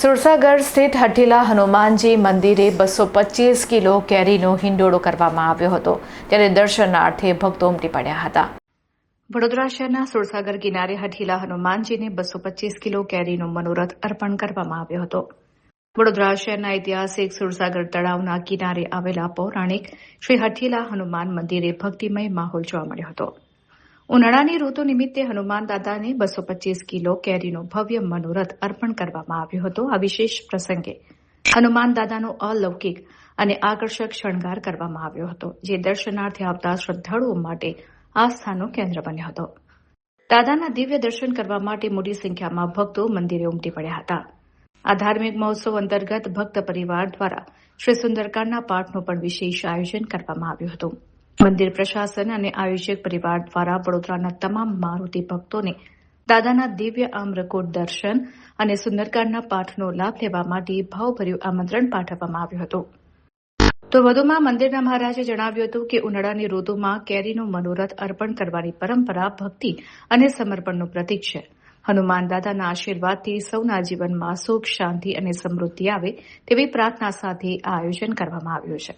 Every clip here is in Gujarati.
સુરસાગર સ્થિત હઠીલા હનુમાનજી મંદિરે 225 કિલો કેરીનો હિંડોળો કરવામાં આવ્યો હતો, ત્યારે દર્શનાર્થે ભક્તો ઉમટી પડ્યા હતા. વડોદરા શહેરના સુરસાગર કિનારે હઠીલા હનુમાનજીને 225 કિલો કેરીનો મનોરથ અર્પણ કરવામાં આવ્યો હતો. વડોદરા શહેરના ઐતિહાસિક સુરસાગર તળાવના કિનારે આવેલા પૌરાણિક શ્રી હઠીલા હનુમાન મંદિરે ભક્તિમય માહોલ જોવા મળ્યો હતો. ઉનાળાની ઋતુ નિમિત્તે હનુમાન દાદાને 225 કિલો કેરીનો ભવ્ય મનોરથ અર્પણ કરવામાં આવ્યો હતો. આ વિશેષ પ્રસંગે હનુમાન દાદાનો અલૌકિક અને આકર્ષક શણગાર કરવામાં આવ્યો હતો, જે દર્શનાર્થે આવતા શ્રદ્ધાળુઓ માટે આસ્થાનું કેન્દ્ર બન્યો હતો. દાદાના દિવ્ય દર્શન કરવા માટે મોટી સંખ્યામાં ભક્તો મંદિરે ઉમટી પડ્યા હતા. આ ધાર્મિક મહોત્સવ અંતર્ગત ભક્ત પરિવાર દ્વારા શ્રી સુંદરકાંડના પાઠનું પણ વિશેષ આયોજન કરવામાં આવ્યું હતું. મંદિર પ્રશાસન અને આયોજક પરિવાર દ્વારા વડોદરાના તમામ મારુતિ ભક્તોને દાદાના દિવ્ય આમ્રકૂટ દર્શન અને સુંદરકાંડના પાઠનો લાભ લેવા માટે ભાવભર્યું આમંત્રણ પાઠવવામાં આવ્યું હતું. તો વધુમાં મંદિરના મહારાજે જણાવ્યું હતું કે ઉનાળાની ઋતુમાં કેરીનું મનોરથ અર્પણ કરવાની પરંપરા ભક્તિ અને સમર્પણનું પ્રતીક છે. હનુમાન દાદાના આશીર્વાદથી સૌના જીવનમાં સુખ, શાંતિ અને સમૃદ્ધિ આવે તેવી પ્રાર્થના સાથે આ આયોજન કરવામાં આવ્યું છે.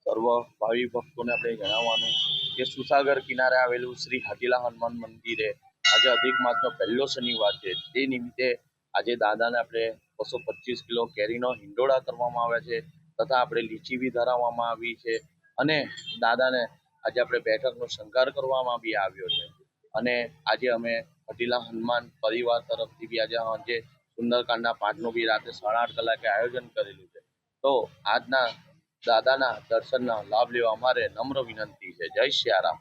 સર્વ ભાવિ ભક્તોને આપણે જણાવવાનું કે સુરસાગર કિનારે આવેલું શ્રી હઠીલા હનુમાન મંદિરે આજે અધિક માસનો પહેલો શનિવાર છે. તે નિમિત્તે આજે દાદાને આપણે 225 કિલો કેરીનો હિંડોળા કરવામાં આવ્યા છે, તથા આપણે લીચી બી ધરાવવામાં આવી છે અને દાદાને આજે આપણે બેઠકનો શણગાર કરવામાં બી આવ્યો છે. અને આજે અમે હઠીલા હનુમાન પરિવાર તરફથી બી આજે સુંદરકાંડના પાઠનું બી રાત્રે 8:30 કલાકે આયોજન કરેલું છે. તો આજના દાદાના દર્શનના લાભ લેવા અમારે નમ્ર વિનંતી છે. જય સિયારામ.